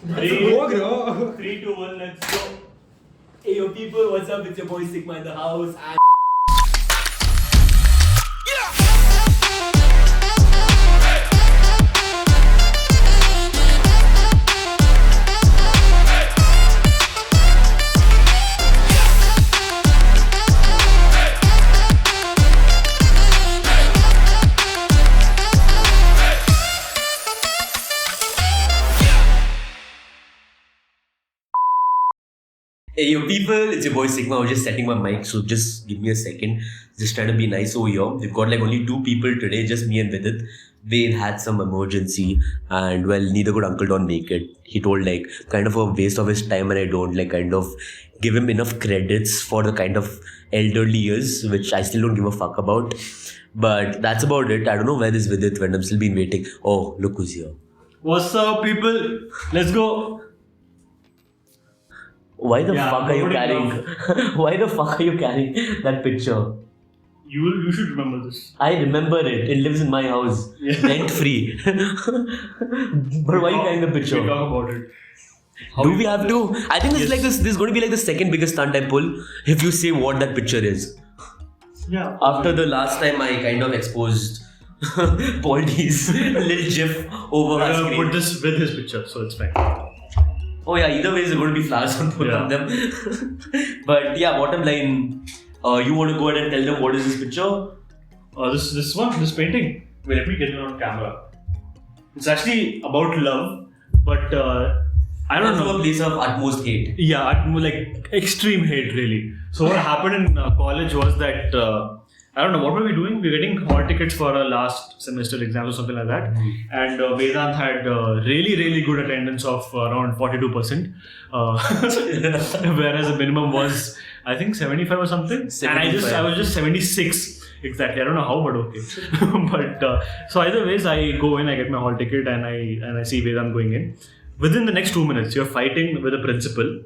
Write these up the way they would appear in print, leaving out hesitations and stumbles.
3, 2, 1, let's go. Hey yo people, what's up? It's your boy Sigma in the house. And hey yo people, it's your boy Sigma. I was just setting my mic, so just give me a second. Just trying to be nice over here. We've got like only 2 people today, just me and Vidit. Wade had some emergency and well, neither could Uncle Don make it. He told like kind of a waste of his time and I don't like kind of give him enough credits for the kind of elderly years, which I still don't give a fuck about. But that's about it. I don't know where this Vidit went. I'm still been waiting. Oh, look who's here. What's up, people? Let's go. Why the fuck are you carrying? Why the fuck are you carrying that picture? You should remember this. I remember it. It lives in my house, rent free. But why are you carrying the picture? We talk about it. Do we have to? I think this is like this. This is going to be like the second biggest stunt I pull if you say what that picture is. Yeah. After the last time I kind of exposed Poldy's little gif over our screen. Put this with his picture, so it's fine. Oh yeah, either way, there's going to be flowers on both of them. But yeah, bottom line, you want to go ahead and tell them what is this picture? This painting. Wait, let me get it on camera. It's actually about love, but I don't know. From a place of utmost hate. Yeah, like extreme hate, really. So what happened in college was that I don't know what were we doing. We were getting hall tickets for our last semester exams or something like that. And Vedant had really good attendance of around 42%, whereas the minimum was I think 75 or something. 75. And I was just 76 exactly. I don't know how, but okay. But so either ways, I go in, I get my hall ticket, and I see Vedant going in. Within the next 2 minutes, you're fighting with the principal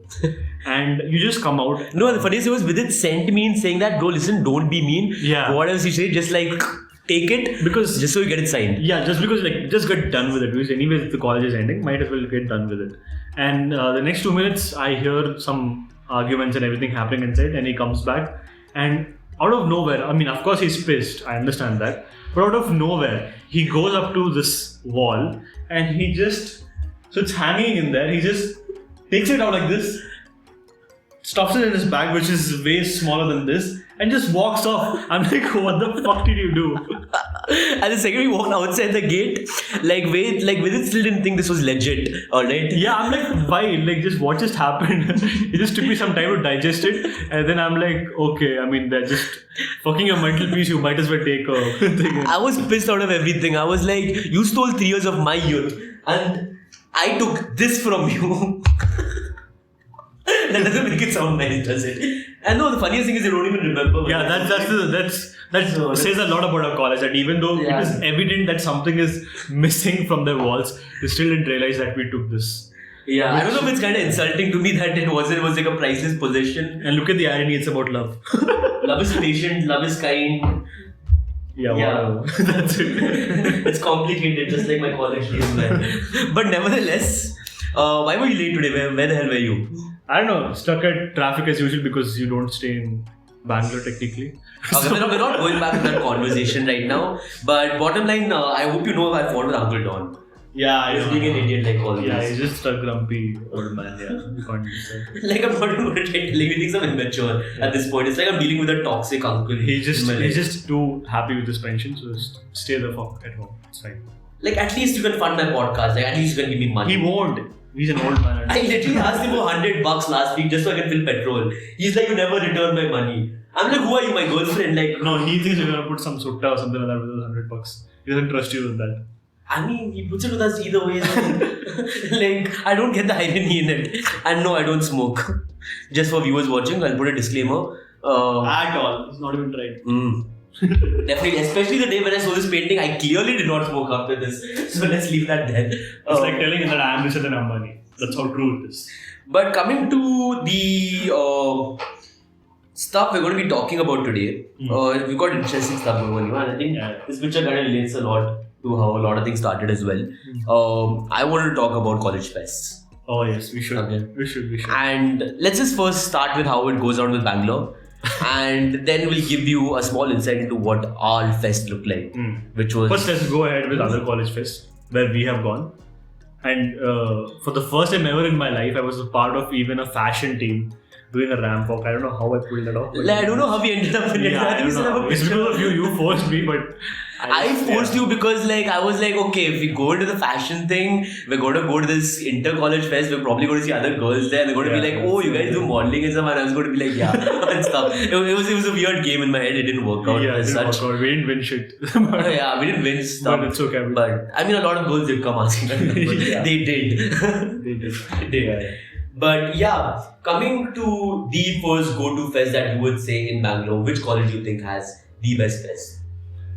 and you just come out. No, the funniest thing was Vidit sent me in saying that, bro, listen, don't be mean. Yeah. What else you say, just like take it because just so you get it signed. Yeah, just because like just get done with it. Because anyways, the college is ending, might as well get done with it. And the next 2 minutes, I hear some arguments and everything happening inside, and he comes back and out of nowhere, I mean, of course he's pissed, I understand that, but out of nowhere, he goes up to this wall and he just. So it's hanging in there. He just takes it out like this, stuffs it in his bag, which is way smaller than this, and just walks off. I'm like, what the fuck did you do? And the second we walked outside the gate, Vidit still didn't think this was legit, alright? Yeah, I'm like, why? Like, just what just happened? It just took me some time to digest it, and then I'm like, okay, I mean, they're just fucking a mental piece. You might as well take a thing. I was pissed out of everything. I was like, you stole 3 years of my youth, and I took this from you. That doesn't make it sound nice, does it? And no, the funniest thing is you don't even remember. Yeah, that says a lot about our college. That even though it is evident that something is missing from their walls, they still didn't realize that we took this. Yeah, I don't know if it's kind of insulting to me that it was like a priceless possession. And look at the irony, it's about love. Love is patient, love is kind. Yeah. That's it. It's complicated, just like my college days, man. But nevertheless, why were you late today? Where the hell were you? I don't know, stuck at traffic as usual because you don't stay in Bangalore technically. Okay, we're not going back to that conversation right now. But bottom line, I hope you know I fought with Uncle Don. Yeah, he's being an idiot like always. Yeah, he's just a grumpy old man. Yeah, you can't do that. Like I'm not going to try telling you things I'm immature at this point. It's like I'm dealing with a toxic uncle. He's just too happy with his pension, so just stay the fuck at home. It's fine. Like at least you can fund my podcast. Like at least you can give me money. He won't. He's an old man. I literally asked him for $100 last week just so I can fill petrol. He's like, you never return my money. I'm like, who are you, my girlfriend? Like, no, he thinks you're gonna put some sutta or something like that with $100. He doesn't trust you with that. I mean, he puts it with us either way. Like, I don't get the irony in it. And no, I don't smoke. Just for viewers watching, I'll put a disclaimer. At all. It's not even tried. Definitely, especially the day when I saw this painting, I clearly did not smoke after this. So let's leave that there. It's like telling him that I am richer than Ambani. That's how true it is. But coming to the stuff we're going to be talking about today, we've got interesting stuff going on. And I think this picture kind of relates a lot to how a lot of things started as well. I wanted to talk about college fests. Oh yes, we should. Okay. We should. And let's just first start with how it goes on with Bangalore. And then we'll give you a small insight into what our fest looked like. Which was... First, let's go ahead with other college fest where we have gone. And for the first time ever in my life, I was a part of even a fashion team doing a ramp walk. I don't know how I pulled that off. Like, I don't know how we ended up in it. Yeah, I don't know. It's because of you. You forced me, but I forced you because like I was like, okay, if we go into the fashion thing, we're going to go to this inter-college fest, we're probably going to see other girls there, they're going to be like, oh, you guys do modeling and stuff, and I was going to be like, yeah, and stuff. It was a weird game in my head, it didn't work out as such. We didn't win shit. Yeah, we didn't win stuff. But it's okay. But I mean, a lot of girls did come asking us, but Yeah. they did. They did. They did. But yeah, coming to the first go-to fest that you would say in Bangalore, which college do you think has the best fest?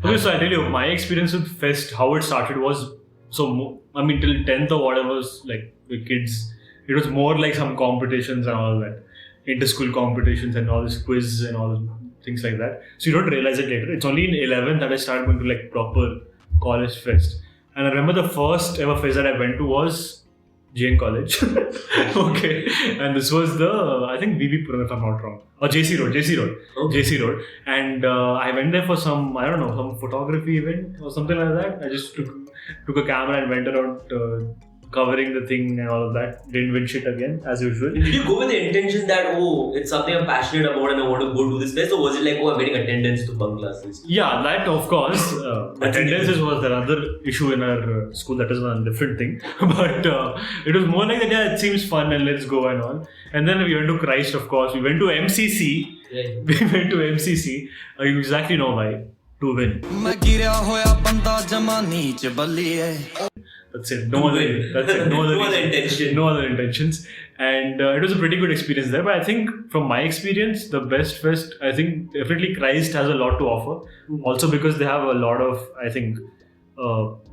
Okay, so I tell you, my experience with fest, how it started was, till 10th or whatever, was like the kids, it was more like some competitions and all that, inter-school competitions and all this quiz and all things like that. So you don't realize it later. It's only in 11th that I started going to like proper college fest. And I remember the first ever fest that I went to was Jain College. Okay. And this was I think VB Puram, if I'm not wrong. Or JC Road. Okay. JC Road. And I went there for some photography event or something like that. I just took a camera and went around covering the thing and all of that. Didn't win shit again, as usual. Did you go with the intention that, oh, it's something I'm passionate about and I want to go to this fest? Or was it like, oh, I'm getting attendance to bunk classes? Yeah, that of course. Attendances was another issue in our school. That is a different thing. But it was more like that, yeah, it seems fun and let's go and all. And then we went to Christ, of course. We went to MCC. Yeah. We went to MCC. You exactly know why. To win. That's it. No other intention. No other intentions. And it was a pretty good experience there. But I think from my experience, the best fest, I think definitely Christ has a lot to offer. Also because they have a lot of, I think,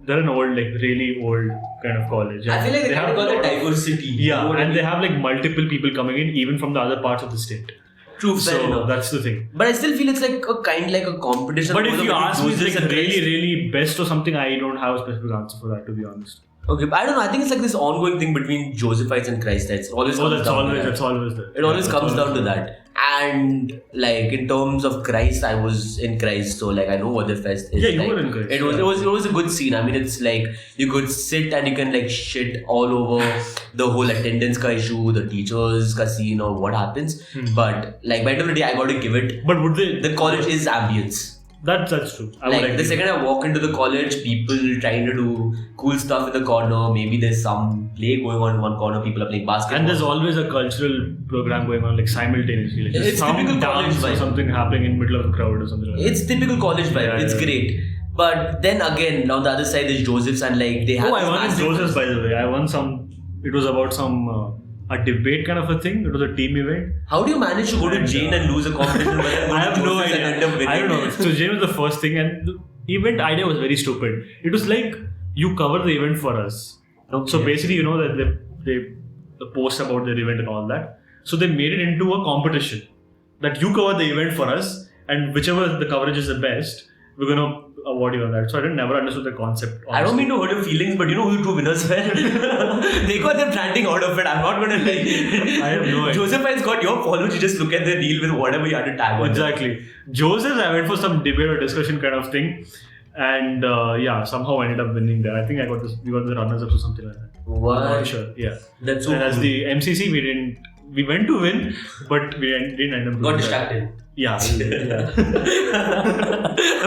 they're an old, like really old kind of college. I feel like they have got the diversity. Yeah, and they have like multiple people coming in, even from the other parts of the state. True, fair enough. So that's the thing. But I still feel it's like a competition. But if you ask me, it's like really best or something, I don't have a specific answer for that, to be honest. Okay, but I don't know. I think it's like this ongoing thing between Josephites and Christites. That's always there. It always comes down to that. And like in terms of Christ, I was in Christ, so like I know what the fest is. Yeah, you like, were in Christ. It was a good scene. I mean, it's like you could sit and you can like shit all over the whole attendance ka issue, the teachers ka scene or what happens. But like by the end of the day, I got to give it. But would they? The college is ambience. That's true. Like the second I walk into the college, people trying to do cool stuff in the corner. Maybe there's some play going on in one corner. People are playing basketball. And there's always a cultural program going on, like simultaneously. Like it's some typical college dance or vibe. something happening in the middle of the crowd or something like that. It's typical college vibe. It's great. But then again, on the other side, there's Joseph's and like they have. I won in Joseph's, by the way. I won some. It was about some. A debate kind of a thing. It was a team event. How do you manage to go to Jain and lose a competition? I have no idea. I don't know. So Jain was the first thing, and the event idea was very stupid. It was like you cover the event for us. Okay. So basically, you know that they post about their event and all that. So they made it into a competition that you cover the event for us, and whichever the coverage is the best, we're gonna award you on that. So I never understood the concept. Honestly. I don't mean to hurt your feelings, but you know who the two winners were? They got them branding out of it. I'm not gonna like. I have no idea. Josephine's got your followers. You just look at the reel with whatever you had to tag on. Exactly. Joseph, I went for some debate or discussion kind of thing, and somehow I ended up winning there. I think we got the runners up or something like that. What? I'm not sure. Yeah. That's so and cool. as the MCC, we went to win, but we didn't end up. Got distracted. Yeah.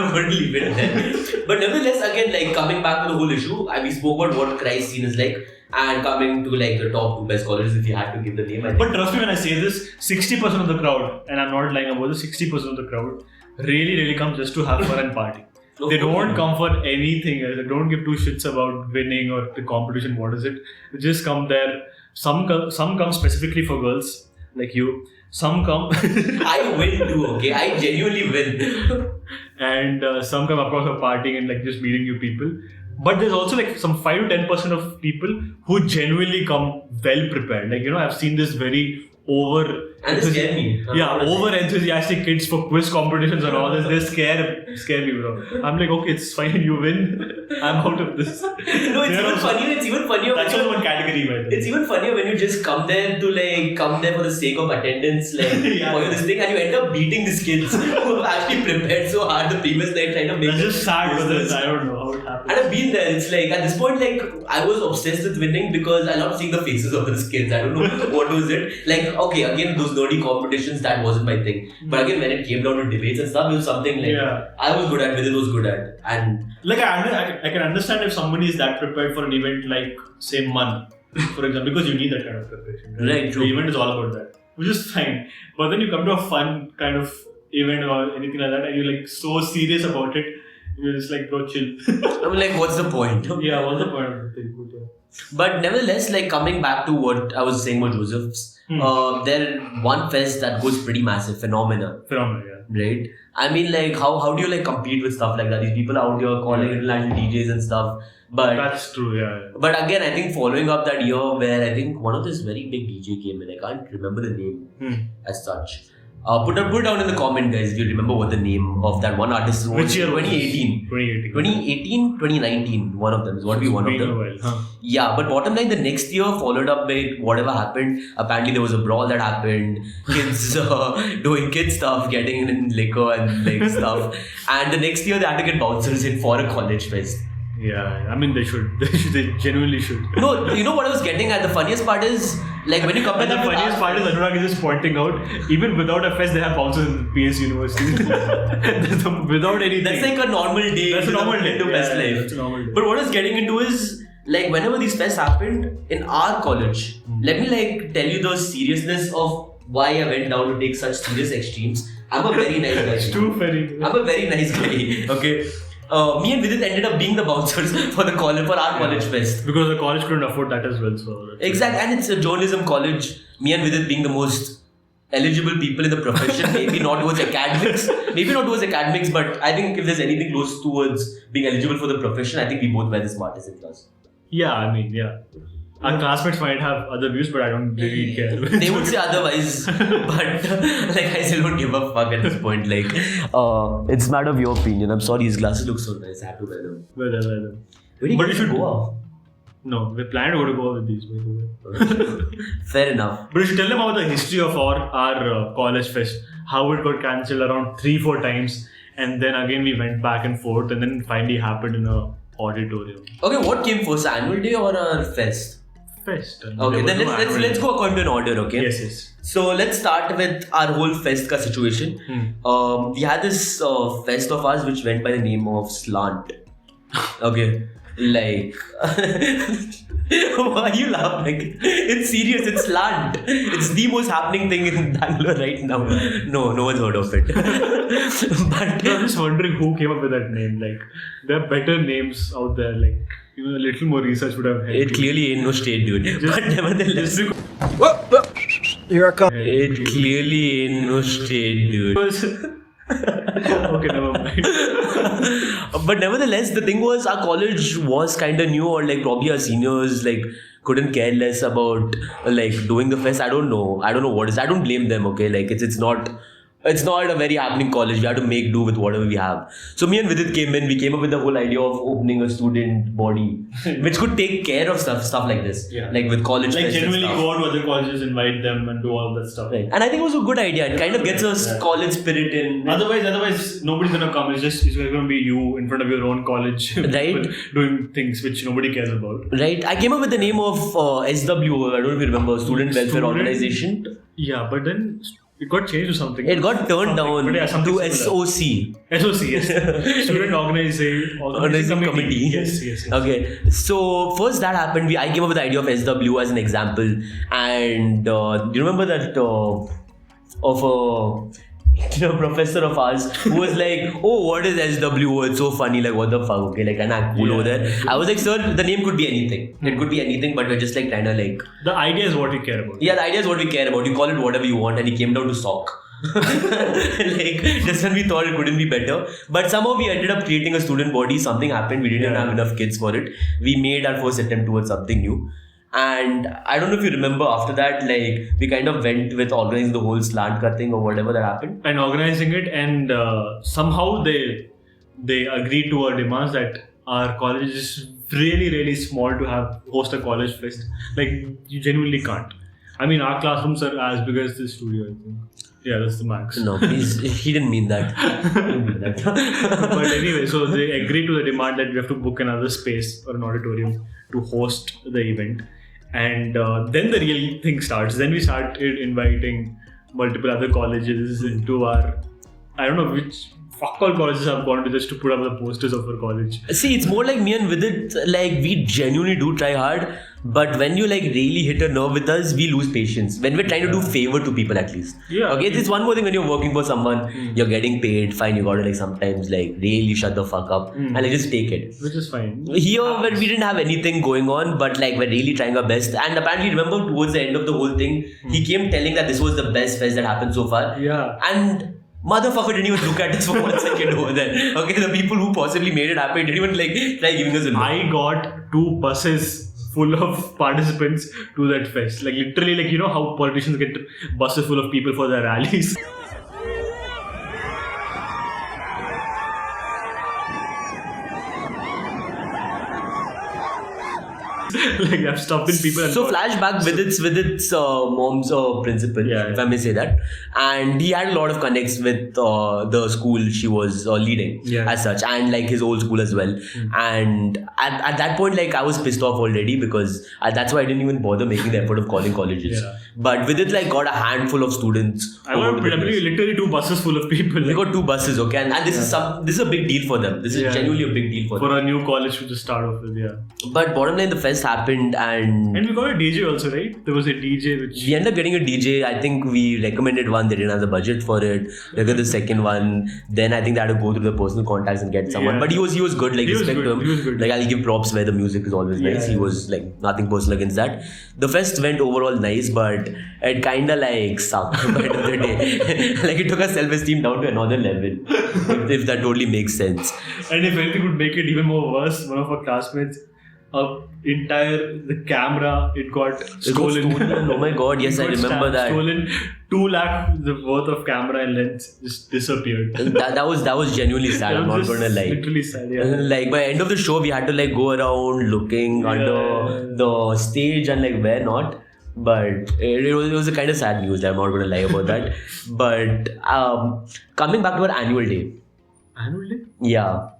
I'm going to leave it there. But nevertheless, again, like coming back to the whole issue, we spoke about what Christ scene is like, and coming to like the top two best colleges, if you had to give the name. But trust me when I say this, 60% of the crowd, and I'm not lying about this, 60% of the crowd really comes just to have fun and party. They don't come for anything else. They don't give two shits about winning or the competition. What is it? They just come there. Some come specifically for girls like you. Some come. I win too. Okay, I genuinely win. And some come, of course, for partying and like just meeting new people. But there's also like some 5 to 10% of people who genuinely come well prepared. Like, you know, I've seen this very over And they scare me. over enthusiastic kids for quiz competitions and all this. They scare me, bro. I'm like, okay, it's fine, you win. I'm out of this. No, it's even funnier. That's just one category, by the way. It's even funnier when you just come there for the sake of attendance, for this thing, and you end up beating these kids who have actually prepared so hard the previous night trying to make. That's just sad, because I don't know how it happened. And I've been there. It's like at this point, I was obsessed with winning because I love seeing the faces of these kids. I don't know what was it. Okay, again, those nerdy competitions, that wasn't my thing. But again, when it came down to debates and stuff, it was something I was good at, Vidit was good at. And I can understand if somebody is that prepared for an event like, say, MUN, for example, because you need that kind of preparation. Right, true. The event is all about that, which is fine. But then you come to a fun kind of event or anything like that, and you're like so serious about it, you're just like, bro, chill. I'm like, what's the point? Yeah, what's the point of the thing? But nevertheless, coming back to what I was saying about Joseph's, there one fest that goes pretty massive, Phenomena, right? I mean, how do you compete with stuff like that? These people out here calling international DJs and stuff. But that's true, yeah. But again, I think following up that year where I think one of this very big DJ came in, I can't remember the name as such. Put down in the comment, guys, if you remember what the name of that one artist was. Which year? 2018. 2018, one of them is what we one of them. Yeah, but bottom line, the next year followed up by whatever happened. Apparently there was a brawl that happened. Kids doing kid stuff, getting in liquor and stuff. And the next year they had to get bouncers in for a college fest. Yeah, I mean they should. They genuinely should. No, you know what I was getting at? The funniest part is when you compare that. The funniest part is Anurag is just pointing out, even without a fest, they have bouncers in PS University. Without anything. That's like a normal day. That's a normal day. To best life. That's a normal day. But what I was getting into is whenever these fests happened in our college, let me tell you the seriousness of why I went down to take such serious extremes. I'm a very nice guy. It's too funny. I'm a very nice guy. Okay. Me and Vidit ended up being the bouncers for our college fest. Because the college couldn't afford that as well. So exactly, and it's a journalism college. Me and Vidit being the most eligible people in the profession, maybe not towards academics, but I think if there's anything close towards being eligible for the profession, I think we both were the smartest in class. Yeah, I mean, yeah. Our classmates might have other views, but I don't really care. They would say otherwise, but I still don't give a fuck at this point. It's a matter of your opinion. I'm sorry, his glasses look so nice. I have to wear them. Wear them. But you should go. No, we plan to go to Goa with these. Fair enough. But you should tell them about the history of our college fest. How it got cancelled around 3-4 times, and then again we went back and forth, and then it finally happened in a auditorium. Okay, what came first, annual day or a fest? Fest. Okay, then let's go according to an order, okay? Yes. So let's start with our whole fest ka situation. We had this fest of ours which went by the name of Slant. Okay, why are you laughing? It's serious, it's Slant. It's the most happening thing in Bangalore right now. No one's heard of it. But I'm just wondering who came up with that name. There are better names out there. A little more research would have helped. It clearly ain't no state, dude. But nevertheless, here I come. It clearly ain't no state, dude. Okay, never mind. But nevertheless, the thing was, our college was kind of new, or probably our seniors couldn't care less about doing the fest. I don't know what is. I don't blame them. Okay, it's not a very happening college. We have to make do with whatever we have. So me and Vidit came in. We came up with the whole idea of opening a student body, which could take care of stuff like this. Yeah. With college. Genuinely go out to other colleges, invite them, and do all that stuff. Right. And I think it was a good idea. It kind of gets us college spirit in. Otherwise, nobody's gonna come. It's going to be you in front of your own college, right? Doing things which nobody cares about. Right. I came up with the name of SW. I don't know if you remember, Student Welfare Organization. Yeah, but then it got changed to something. It got turned down to SOC. SOC, yes. Student Organizing Committee. Yes. Okay. So first that happened. I came up with the idea of SW as an example. And do you remember that of a professor of ours who was like, oh, what is SW? Oh, it's so funny. What the fuck? Okay, can I cool over there? I was like, sir, the name could be anything. It could be anything, but we're just trying to The idea is what we care about. Yeah, the idea is what we care about. You call it whatever you want, and he came down to sock. Just when we thought it couldn't be better. But somehow we ended up creating a student body. Something happened. We didn't have enough kids for it. We made our first attempt towards something new. And I don't know if you remember after that, like we kind of went with organizing the whole slant cut thing or whatever that happened. And organizing it, and somehow they agreed to our demands that our college is really small to host a college fest. Like, you genuinely can't. I mean, our classrooms are as big as this studio, I think. Yeah, that's the max. No, he didn't mean that. But anyway, so they agreed to the demand that we have to book another space or an auditorium to host the event. And then the real thing starts. Then we started inviting multiple other colleges into our, I don't know which fuck all colleges have gone to just to put up the posters of our college. See, it's more like me and Vidit, like we genuinely do try hard, but when you like really hit a nerve with us, we lose patience. When we're trying to do favor to people at least. Yeah. Okay, it's one more thing when you're working for someone, you're getting paid, fine, you gotta like sometimes like really shut the fuck up and like just take it. Which is fine. Here, when we didn't have anything going on, but like we're really trying our best. And apparently, remember towards the end of the whole thing, he came telling that this was the best fest that happened so far. Yeah. And motherfucker didn't even look at us for 1 second over there. Okay, the people who possibly made it happen didn't even like try giving us a look. I got 2 buses full of participants to that fest. Like literally, like, you know how politicians get buses full of people for their rallies. Like, I've stopped in people. And So flashback with its mom's principal, if I may say that, and he had a lot of connects with the school she was leading as such, and like his old school as well. And at that point, like I was pissed off already because that's why I didn't even bother making the effort of calling colleges. Yeah. But with it, like got a handful of students. I got literally 2 buses full of people. They got 2 buses, okay, and this is a big deal for them. This is genuinely a big deal for them. For a new college to just start off with, But bottom line, the fest happened, and we got a DJ also, right? There was a DJ which we ended up getting a DJ. I think we recommended one. They didn't have the budget for it. They got the second one. Then I think they had to go through the personal contacts and get someone. But he was good. Like, respect to him. He was good. Like, I'll give props where the music is always nice. He was like nothing personal against that. The fest went overall nice, but it kinda like sucked by the end of the day. Like, it took our self-esteem down to another level. if that totally makes sense. And if anything would make it even more worse, one of our classmates, the camera, it got stolen. Oh my god, yes, I remember that. Stolen. 2 lakh worth of camera and lens just disappeared. that was genuinely sad. I'm not gonna lie. Literally sad, Like by the end of the show, we had to like go around looking under the stage and like where not. But it was a kind of sad news. I'm not gonna lie about that. But coming back to our annual day. Annual day? Yeah.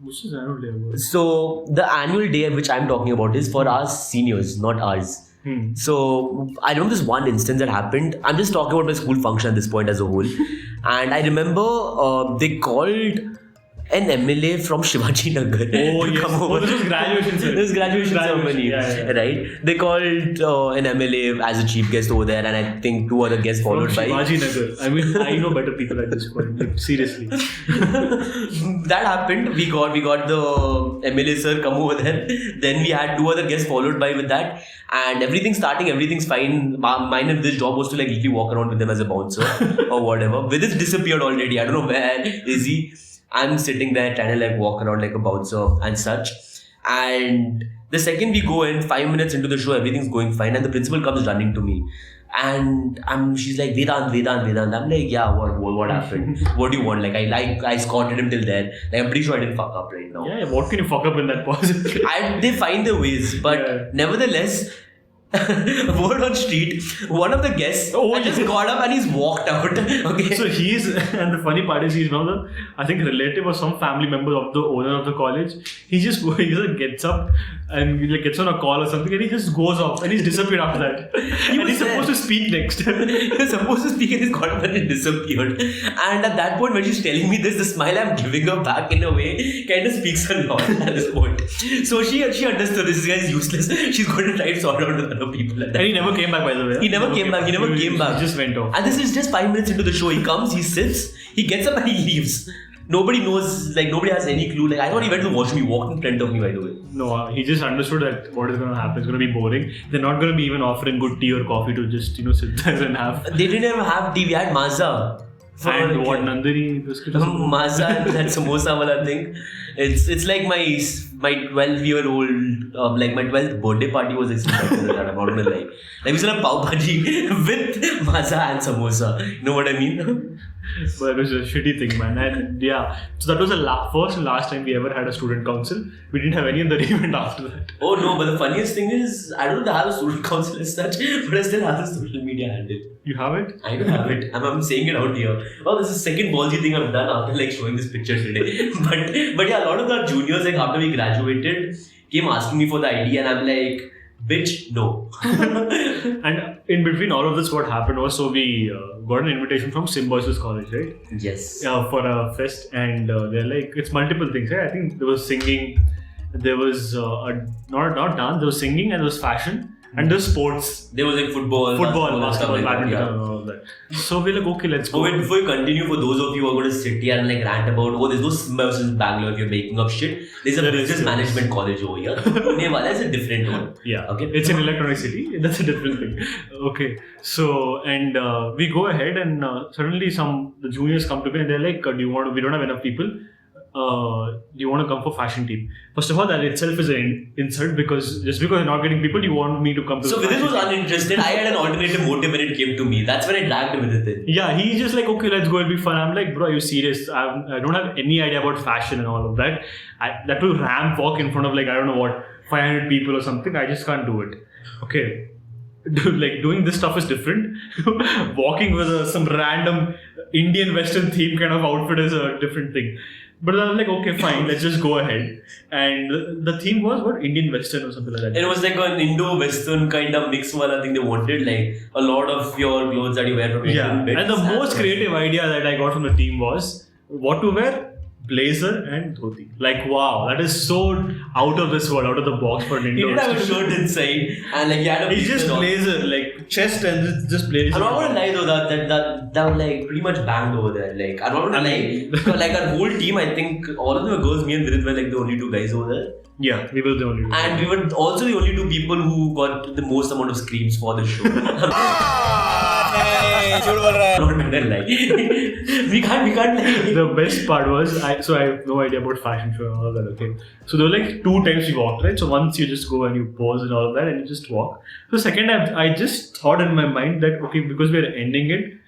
Which is annual day about? So the annual day which I'm talking about is for our seniors, not ours. So I remember this one instance that happened. I'm just talking about my school function at this point as a whole. And I remember they called an MLA from Shivaji Nagar. Oh, yes. Come over. This was graduation ceremony. This graduation ceremony, yeah. right? They called an MLA as a chief guest over there, and I think 2 other guests followed from by Shivaji Nagar. I mean, I know better people at this point. Like, seriously. That happened. We got the MLA sir come over there. Then we had 2 other guests followed by with that, and everything's fine. Mine and this job was to like literally walk around with them as a bouncer or whatever. Vidit disappeared already. I don't know where is he. I'm sitting there trying to like walk around like a bouncer and such. And the second we go in, 5 minutes into the show, everything's going fine, and the principal comes running to me. And she's like, Vedanth. I'm like, yeah, what happened? What do you want? Like, I escorted him till there. Like, I'm pretty sure I didn't fuck up right now. Yeah, what can you fuck up in that pause? They find their ways, but nevertheless, word on street, one of the guests just got up and he's walked out. Okay. So and the funny part is he's one of the, I think, relative or some family member of the owner of the college. He just gets up and he gets on a call or something, and he just goes off and he's disappeared after that. And he's supposed to speak next. He was supposed to speak and he's got up and he disappeared. And at that point, when she's telling me this, the smile I'm giving her back in a way kind of speaks a lot at this point. So she understood this guy is useless. She's going to try to sort out with other people. And he never came back, by the way. He never came back. He just went off. And this is just 5 minutes into the show. He comes, he sits, he gets up and he leaves. Nobody knows, like nobody has any clue. Like I thought he went to watch me, walked in front of me, by the way. No, he just understood that what is going to happen. It's going to be boring. They're not going to be even offering good tea or coffee to just, sit there and have. They didn't even have tea. We had Maaza. And what Nandini biscuit? Maaza and that samosa wala thing. It's like my my 12-year-old, like my 12th birthday party was expected that. I'm not gonna lie. Like we said, a pav bhaji with maza and samosa. You know what I mean? But it was a shitty thing, man. And yeah, so that was the first and last time we ever had a student council. We didn't have any other event after that. Oh no, but the funniest thing is, I don't have a student council as such, but I still have the social media handle. You have it? I do have it. I'm saying it out here. Oh, this is the second ballsy thing I've done after like showing this picture today. but yeah, a lot of the juniors, like after we graduated, came asking me for the ID, and I'm like, bitch, no. And in between all of this, what happened was, so we got an invitation from Symbiosis College, right? Yes. For a fest, and they're like, it's multiple things, right? I think there was singing, there was not dance, there was singing, and there was fashion, and there was sports. There was like football, basketball, like badminton, that, and all of that. So we're like, okay, let's go. Oh wait, before you continue, for those of you who are going to sit here and like rant about, oh, there's no Symbiosis in Bangalore if you're making up shit. There's a business management college over here. Pune wala is a different one. Yeah, okay. It's in Electronic City. That's a different thing. Okay, so and we go ahead, and suddenly the juniors come to me and they're like, we don't have enough people. Do you want to come for fashion team? First of all, that itself is an insult, because just because you're not getting people, you want me to come to. So Vidit was uninterested. I had an alternative motive when it came to me. That's when I dragged Vidit in. Yeah, he's just like, okay, let's go, it'll be fun. I'm like, bro, are you serious? I don't have any idea about fashion and all of that. That will ramp walk in front of like, I don't know what, 500 people or something. I just can't do it. Okay. Like doing this stuff is different. Walking with some random Indian Western theme kind of outfit is a different thing. But I was like, okay, fine, let's just go ahead. And the theme was what? Indian Western or something like that. It was like an Indo-Western kind of mix wala thing they wanted. Like a lot of your clothes that you wear from Indian bits. And the most creative idea that I got from the team was what to wear? Blazer and dhoti. Like, wow, that is so out of this world, out of the box for an Indo. He didn't have a shirt inside, and like he had a. It's just blazer, like chest and just blazer. I'm not gonna lie though, that was like pretty much banged over there. Like I'm not gonna lie, like our whole team, I think all of them were girls. Me and Vidit were like the only two guys over there. Yeah, we were the only two. And we were also the only two people who got the most amount of screams for the show. Not gonna lie. we can't lie. The best part was, I have no idea about fashion show and all of that, okay. So there were like 2 times we walked, right? So once you just go and you pose and all of that and you just walk. So second time, I just thought in my mind that, okay, because we are ending it,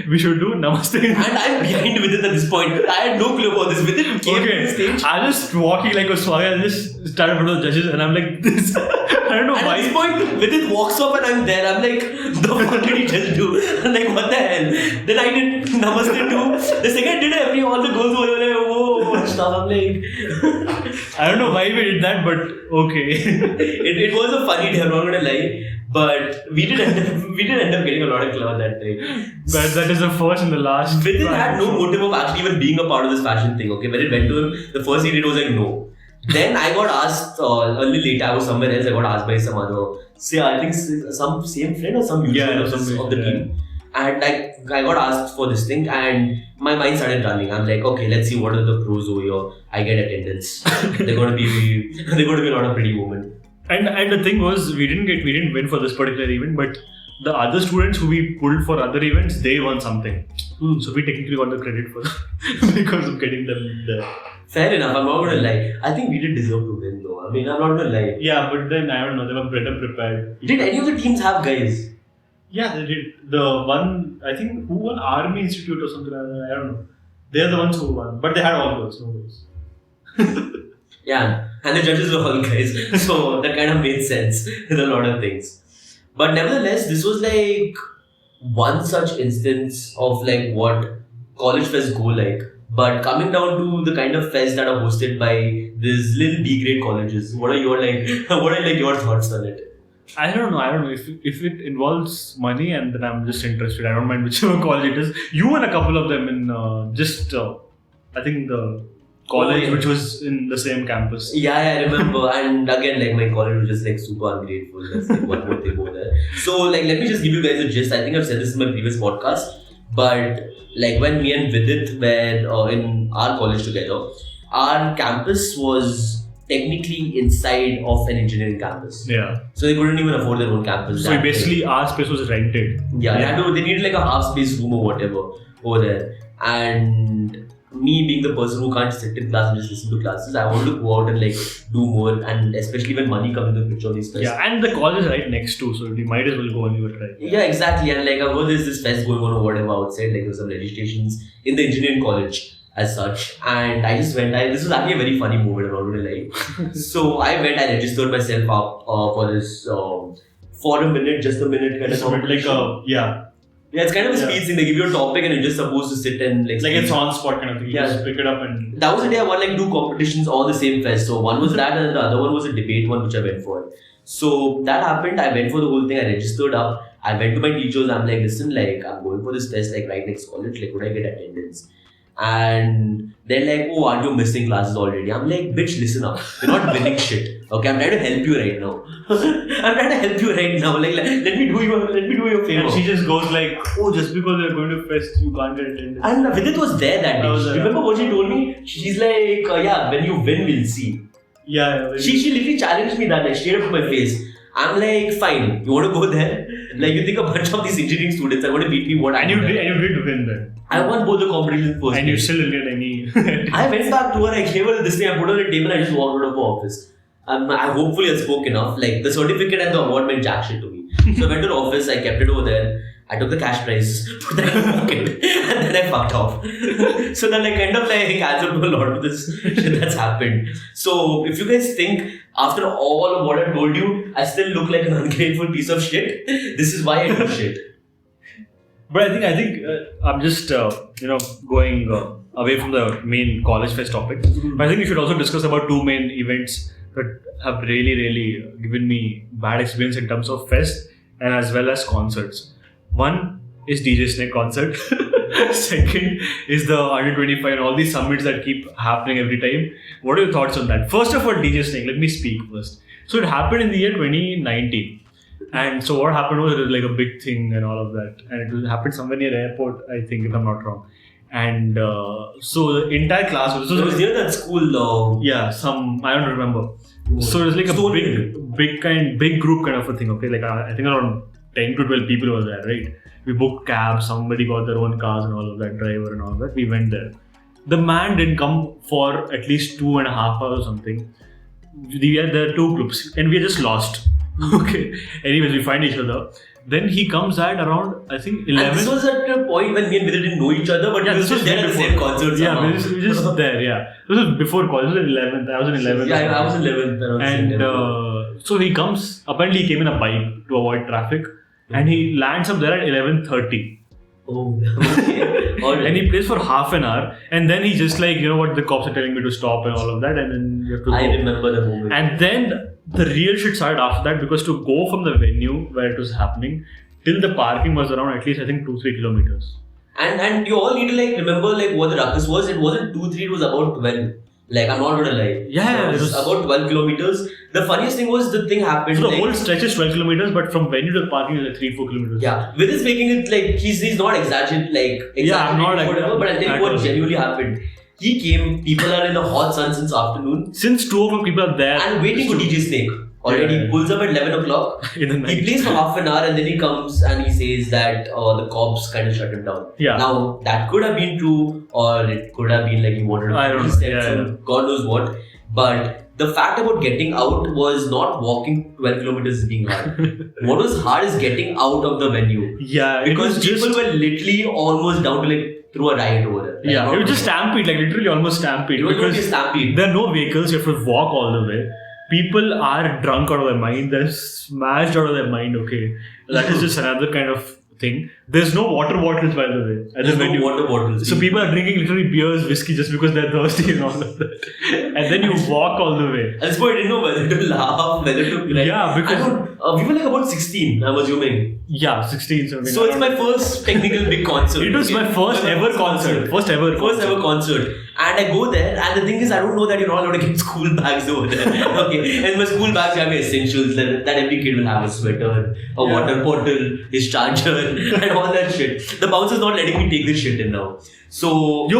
we should do Namaste. And I'm behind Vidit at this point. I had no clue about this. Vidit came to the stage. I was just walking like a swagger. I just started in front of the judges and I'm like this. I don't know and why. At this point, Vidit walks up and I'm there. I'm like, the fuck did he just do? I'm like, what the hell? Then I did Namaste too. The second I did all the girls were like, whoa, and stuff. I'm like, I don't know why we did that, but okay. it was a funny day, I'm not gonna lie. But we did end up getting a lot of clout that day. But that is the first and the last. Vidit had no motive of actually even being a part of this fashion thing, okay? When it went to him, the first thing he did was like, no. Then I got asked a little later, I was somewhere else, I got asked by some other, I think some same friend or some mutual of the team. And like, I got asked for this thing and my mind started running. I'm like, okay, let's see what are the pros over here. I get attendance. They're gonna be a lot of pretty women. And the thing was, we didn't win for this particular event, but the other students who we pulled for other events, they won something. So we technically got the credit for because of getting them there. Fair enough, I'm not gonna lie. I think we did deserve to win though. I mean, I'm not gonna lie. Yeah, but then I don't know, they were better prepared. Did any of the teams have guys? Yeah, they did. The one, I think, who won? Army Institute or something like that. I don't know. They're the ones who won. But they had all girls, no girls. Yeah, and the judges were all guys. So that kind of made sense with a lot of things. But nevertheless, this was like one such instance of like what college fests go like. But coming down to the kind of fests that are hosted by these little B-grade colleges, what are your thoughts on it? I don't know. If it involves money, and then I'm just interested. I don't mind whichever college it is. You and a couple of them in I think the college which was in the same campus. Yeah, I remember. And again, like my college was just like super ungrateful. That's like one more thing over there. So like, let me just give you guys a gist. I think I've said this in my previous podcast, but like when me and Vidit were in our college together, our campus was technically inside of an engineering campus. Yeah. So they couldn't even afford their own campus. So basically our space was rented. Yeah, they needed like a half space room or whatever over there. And me being the person who can't sit in class and just listen to classes, I want to go out and like do more, and especially when money comes into the picture of these fests. Yeah, and the college is right next to, so you might as well go and give it a try. Yeah, exactly. And like I heard there's this fest going on or whatever outside, like there's some registrations in the engineering college as such. And I just went, this was actually a very funny moment, I'm not gonna lie. So I went, I registered myself up for this for a minute, just a minute kind of competition. Yeah, it's kind of a speech thing. They give you a topic and you're just supposed to sit and like it's on spot kind of thing. You Yeah. just pick it up and That was the day I won like 2 competitions all the same fest. So one was that and the other one was a debate one which I went for. So that happened. I went for the whole thing. I registered up. I went to my teachers. I'm like, listen, like I'm going for this fest like right next college. Like, could I get attendance? And they're like, oh, aren't you missing classes already? I'm like, bitch, listen up. You're not winning shit. Okay, I'm trying to help you right now. I'm trying to help you right now. Like, let me do you a favor. and she just goes like, oh, just because you're going to fest, you can't get attendance. And Vidit was there that day. I was there. Remember what she told me? She's like, yeah, when you win, we'll see. Yeah. She literally challenged me that night, straight up to my face. I'm like, fine, you want to go there? Like, you think a bunch of these engineering students are going to beat me what I and you did win then. I won both the competitions first. And you still didn't get any. I went back to her, I gave her this thing, I put her on the table, I just walked out of her office. I hopefully I spoke enough. Like, the certificate and the award meant jack shit to me. So I went to the office, I kept it over there. I took the cash prize, put that in my pocket, and then I fucked off. So then I kind of like adds up to a lot of this shit that's happened. So if you guys think after all of what I told you, I still look like an ungrateful piece of shit, this is why I do shit. But I think I'm just going away from the main college fest topic. But I think we should also discuss about 2 main events that have really given me bad experience in terms of fest and as well as concerts. One is DJ Snake concert. Second is the under 25 and all these summits that keep happening every time. What are your thoughts on that? First of all, DJ Snake, let me speak first. So it happened in the year 2019. And so what happened was it was like a big thing and all of that. And it happened somewhere near airport, I think, if I'm not wrong. And so the entire class was... So it was near that school though. Yeah, I don't remember. So it was like a big group kind of a thing, okay? Like I think around 10 to 12 people were there, right? We booked cabs, somebody got their own cars and all of that, driver and all of that. We went there. The man didn't come for at least 2.5 hours or something. There are 2 groups and we are just lost. Okay. Anyways, we find each other. Then he comes at around, I think, 11. And this was at a point when me and Vidit didn't know each other, but Yeah, we were this was still there at the same concert. Yeah, we were just there, yeah. This was before college, this was 11th. I was in 11th. Yeah, I was 11th. And so he comes, apparently he came in a bike to avoid traffic. And he lands up there at 11:30. Oh, okay. All right. And he plays for half an hour. And then he just like, you know what, the cops are telling me to stop and all of that. And then you have to go. I remember the moment. And then the real shit started after that, because to go from the venue where it was happening till the parking was around at least I think 2-3 kilometers. And you all need to like remember like what the ruckus was. It wasn't 2-3, it was about 12. Like, I'm not gonna lie. Yeah, it was about 12 kilometers. The funniest thing was the thing happened. So the like, whole stretch is 12 kilometers, but from venue to the parking is like 3-4 kilometers. Yeah, with this making it like he's not exaggerating I'm not whatever, but I'll tell you what all. genuinely happened. He came, people are in the hot sun since afternoon Since 2 o'clock people are there. and waiting for DJ Snake. Already Yeah. he pulls up at 11 o'clock. In the night. He plays for half an hour and then he comes and he says that the cops kind of shut him down. Yeah. Now, that could have been true or it could have been like he wanted to I don't know. step Yeah, from yeah. God knows what. But the fact about getting out was not walking 12 kilometers is being hard. What was hard is getting out of the venue. Yeah, Because it was people were literally almost down to like throw a riot over there. Like, Yeah, not it was just to- stampede, like literally almost stampede. It was going to be a Because stampede. there are no vehicles, you have to walk all the way. People are drunk out of their mind, they're smashed out of their mind, okay. That is just another kind of thing. There's no water bottles, by the way. At There's the no venue. water bottles. So people are drinking literally beers, whiskey just because they're thirsty and all of that. And then you walk all the way. At this point, I didn't know whether to laugh, whether to cry. Yeah, because- I don't, we were like about 16, I'm assuming. Yeah, 16, 17. So it's my first technical big concert. It was okay? my first ever concert. First ever First ever concert. And I go there, and the thing is, I don't know that you're not allowed to get school bags over there. Okay, and my school bags have essentials that every kid will have: a sweater, a water bottle, his charger, and all that shit. The bouncer's not letting me take this shit in now. So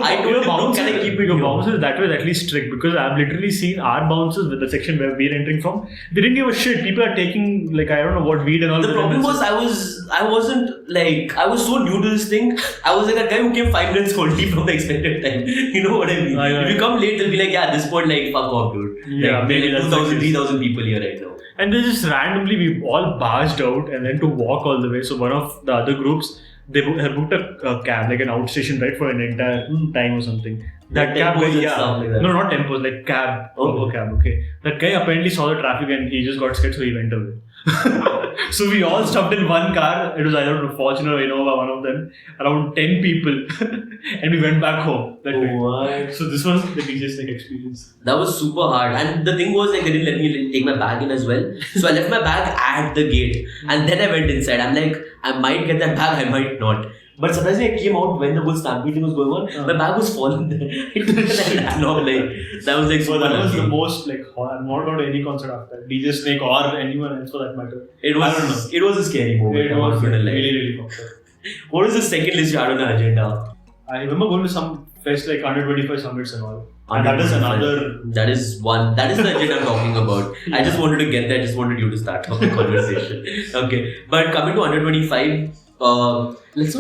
I told him, "No, can I keep it?" Your bouncers that way is at least strict, because I've literally seen our bouncers with the section where we're entering from. They didn't give a shit. People are taking like I don't know what weed and all. The problem was I wasn't like I was so new to this thing. I was like that guy who came 5 minutes early from the expected time. You know what I mean? If you come late, they'll be like, yeah, at this point, like fuck off, dude. Yeah, like, maybe like that's 2,000, 3,000 people here right now. And they just randomly we all barged out and then to walk all the way. So one of the other groups, they had booked a cab, like an outstation, right, for an entire time or something. That cab guy, no, not tempos, like cab, proper cab, okay. That guy apparently saw the traffic and he just got scared, so he went away. So we all stopped in one car. It was either Fortuner or Innova, one of them. Around 10 people, and we went back home. That way. So this was the DJ's experience. That was super hard, and the thing was like they didn't let me take my bag in as well. So I left my bag at the gate, and then I went inside. I'm like, I might get that bag, I might not. But surprisingly, I came out when the whole stampede was going on. My bag was falling there. That was like super. That was the most like I'm not going to any concert after DJ Snake or anyone else for that matter. It was. I don't know. It was a scary moment. It was really fucked up. What was the second list you had on the agenda? I remember going to some fest like 125 summits and all. And that is another. That is one. That is the agenda I'm talking about. Yeah. I just wanted to get there. I just wanted you to start the conversation. Okay, but coming to 125, let's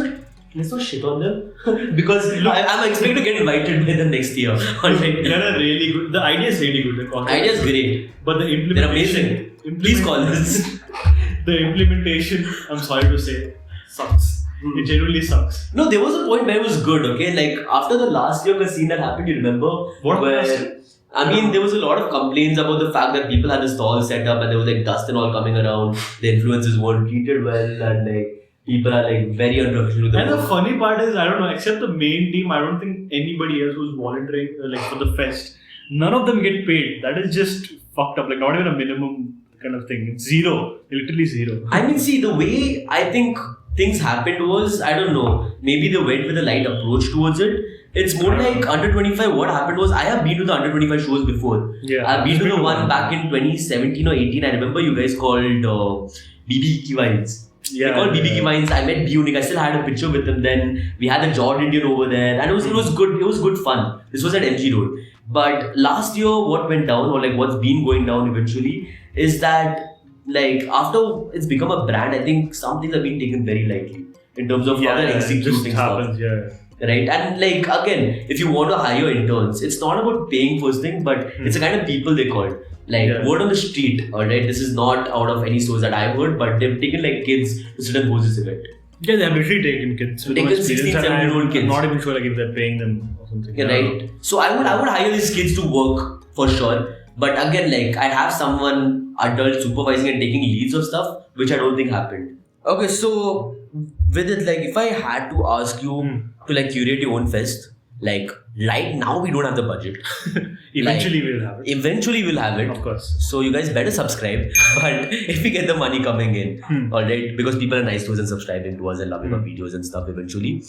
not shit on them because I'm expecting to get invited by the next year. They are really good. The idea is really good. The idea is great, but the implementation. They're amazing. Please call this. The implementation, I'm sorry to say, sucks. It genuinely sucks. No, there was a point where it was good. Okay, like after the last year scene that happened, you remember? What? I mean, there was a lot of complaints about the fact that people had a stall set up and there was like dust and all coming around. The influencers weren't treated well and like. People are like very unprofessional with and the funny part is, I don't know, except the main team, I don't think anybody else who's volunteering like for the fest, none of them get paid. That is just fucked up. Like not even a minimum kind of thing. It's zero. Literally zero. I mean, see, the way I think things happened was, I don't know, maybe they went with a light approach towards it. It's more like under 25. What happened was, I have been to the under 25 shows before. Yeah, I've been to the one back in 2017 or 18. I remember you guys called BB Wines. Yeah, they called BB Wines. I met B-Unique. I still had a picture with him then. We had a Jordan Indian over there. And it was good. It was good fun. This was at MG Road. But last year, what went down, or like what's been going down eventually, is that like after it's become a brand, I think some things have been taken very lightly in terms of how they're executing stuff. Right? And like again, if you want to hire interns, it's not about paying first thing, but it's the kind of people they called. Like word on the street, alright. This is not out of any source that I've heard, but they've taken like kids to sit and host this event. Yeah, they've literally taken kids. Taken 16, 17-year-old kids. I'm not even sure like if they're paying them or something. Yeah, right. So I would hire these kids to work for sure. But again, like I'd have someone adult supervising and taking leads of stuff, which I don't think happened. Okay, so with it, like if I had to ask you to like curate your own fest, like right now we don't have the budget. Eventually we'll have it. Eventually we'll have it. Of course. So you guys better subscribe. But if we get the money coming in, alright, because people are nice to us and subscribing to us and loving our videos and stuff eventually,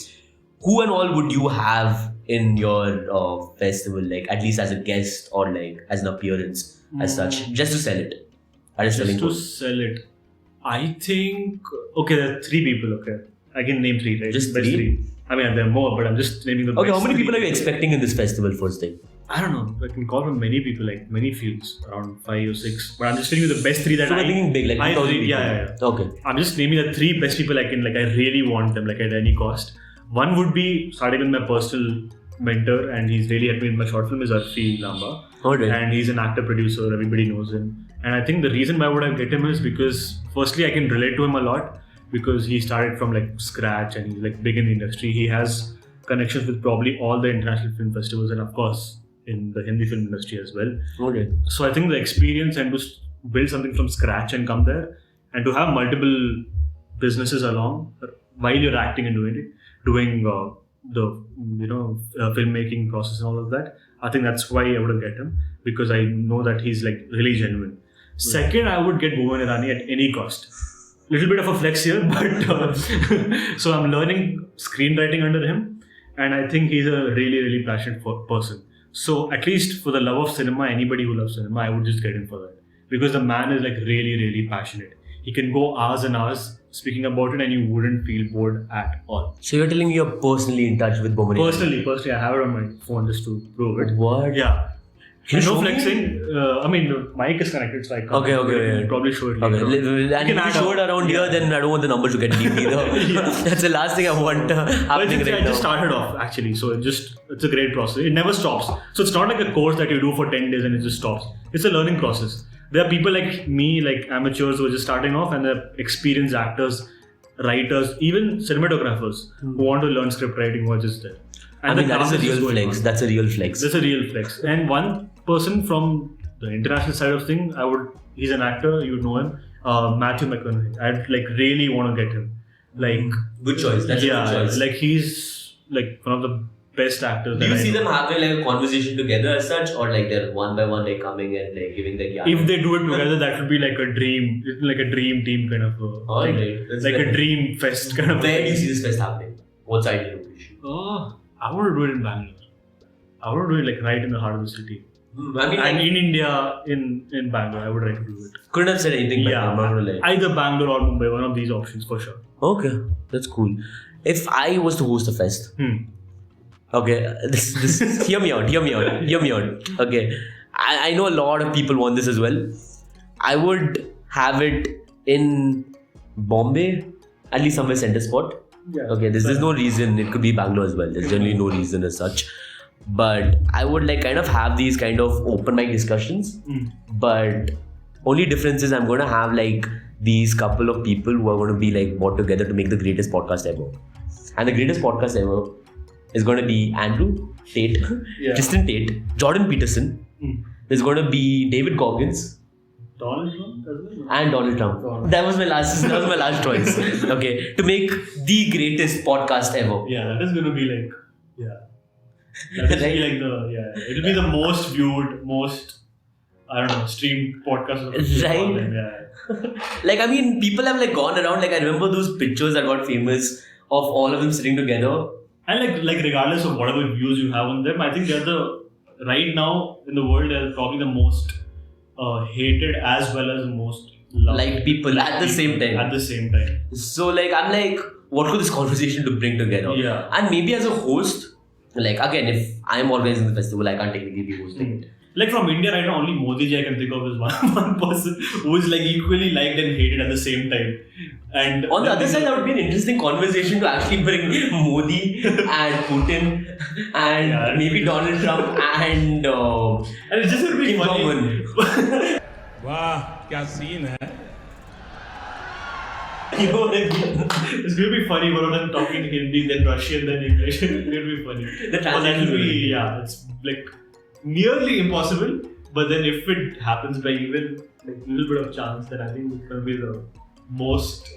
who and all would you have in your festival, like at least as a guest or like as an appearance as such, just to sell it? Sell it. I think, okay, there are 3 people, okay. I can name 3, right? Just best 3. I mean, there are more, but I'm just naming the best. Okay, how many 3. people are you expecting in this festival first thing? I don't know. I can call from many people, like many fields, around 5 or 6. But I'm just telling you the best 3 that so I'm thinking big, like 2,000 people. Yeah. Okay. I'm just naming the 3 best people I can, like I really want them, like at any cost. One would be, starting with my personal mentor, and he's really helped me in my short film, is Arfi Lamba. Alright. And he's an actor, producer, everybody knows him. And I think the reason why would I get him is because, firstly, I can relate to him a lot because he started from like scratch and he's like big in the industry. He has connections with probably all the international film festivals and of course in the Hindi film industry as well. Okay. So I think the experience and to build something from scratch and come there and to have multiple businesses along while you're acting and doing the filmmaking process and all of that. I think that's why I would get him because I know that he's like really genuine. Second, I would get Bhuvan Irani at any cost. Little bit of a flex here, but so I'm learning screenwriting under him, and I think he's a really, really passionate person. So at least for the love of cinema, anybody who loves cinema, I would just get him for that, because the man is like really, really passionate. He can go hours and hours speaking about it, and you wouldn't feel bored at all. So you're telling me you're personally in touch with Bomani? Personally, I have it on my phone just to prove it. What? Yeah. Can you No show me? flexing. I mean, the mic is connected, so I can't. Okay, I'll yeah. probably show it Okay, later. and if you add show it up. around here, then I don't want the numbers to get deep either. That's the last thing I want But happening I right just now. started off actually, so it's a great process. It never stops. So it's not like a course that you do for 10 days and it just stops. It's a learning process. There are people like me, like amateurs who are just starting off, and there are experienced actors, writers, even cinematographers who want to learn script writing who are just there. And I mean, the that is a classes real going flex. on. That's a real flex. That's a real flex. And one person from the international side of thing, he's an actor, you know him, Matthew McConaughey. I'd like really want to get him. Like, Good choice. That's a good choice. like he's like one of the best actors. Do you that I see know. them having like a conversation together as such, or like they're one by one like coming and like giving their yarn? If they do it together, that would be like a dream. It's like a dream team kind of. Alright, that's like very- a dream fest kind of. Where do you see this fest happening? What's ideal location? I want to do it in Bangalore. I want to do it like right in the heart of the city. I mean, And like, in India, in Bangalore, I would like to do it. couldn't have said anything better. I'm not gonna lie. Either Bangalore or Mumbai, one of these options for sure. Okay, that's cool. If I was to host a fest, okay, this hear me out. Okay, I know a lot of people want this as well. I would have it in Bombay, at least somewhere center spot. Yeah. Okay, there's no reason. It could be Bangalore as well. There's generally no reason as such. But I would like kind of have these kind of open mic discussions. But only difference is I'm going to have like these couple of people who are going to be like brought together to make the greatest podcast ever. And the greatest podcast ever is going to be Andrew Tate, Tristan Tate, Jordan Peterson. There's going to be David Goggins. Donald Trump as well? And Donald Trump. That was my last choice. Okay, to make the greatest podcast ever. Yeah, that is going to be like, that is Right. like it'll be the most viewed, most, I don't know, streamed podcast of Right. all time. Yeah. Like, I mean, people have like gone around. Like, I remember those pictures that got famous of all of them sitting together. And like regardless of whatever views you have on them, I think they're right now in the world, they're probably the most hated as well as the most loved. Like people at the same time. At the same time. So like, I'm like, what could this conversation to bring together? Yeah. And maybe as a host, like again, if I'm organizing the festival, I can't technically be hosting it. Like from India right now, only Modi ji I can think of is one person who is like equally liked and hated at the same time. And On the other side, that would be an interesting conversation to actually bring Modi and Putin and maybe Donald Trump and it's just going to be Kim funny. Jong-un. वाह क्या scene है You know what I mean? It's going to be funny, one of them talking Hindi, then Russian, then English. It's going to be funny. The But that translation will will be, be- it's like nearly impossible. But then if it happens by even like a little bit of chance, then I think it's going to be the most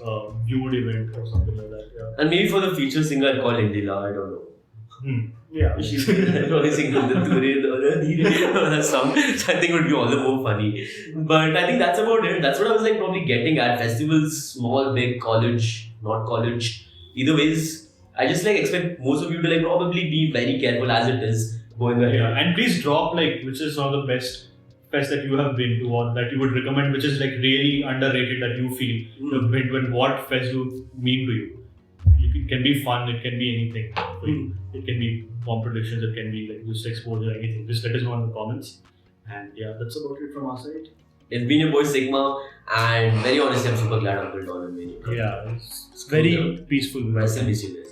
viewed event or something like that. Yeah. And maybe for the feature singer, I'd call Indila, I don't know. Yeah. She's always singing that song. So I think it would be all the more funny. But I think that's about it. That's what I was like probably getting at. Festivals, small, big, college, not college. Either ways, I just like expect most of you to like probably be very careful as it is going ahead. Yeah, and please drop like which is one of the best fest that you have been to or that you would recommend, which is like really underrated that you feel you have been to, and what fest you mean to you. It can be fun, it can be anything for you. It can be competitions, it can be like just exposure, anything. Just let us know in the comments. And yeah, that's about it from our side. It's been your boy Sigma, and very honestly, I'm super glad Uncle Don and me. Yeah, it's very peaceful. I still miss you guys.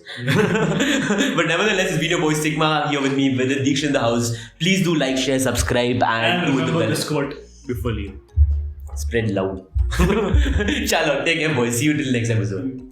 But nevertheless, it's been your boy Sigma here with me, with Diksha in the house. Please do like, share, subscribe, and do the remember bell. this quote before leaving. Spread love. Chalo, take care, boys. See you till next episode.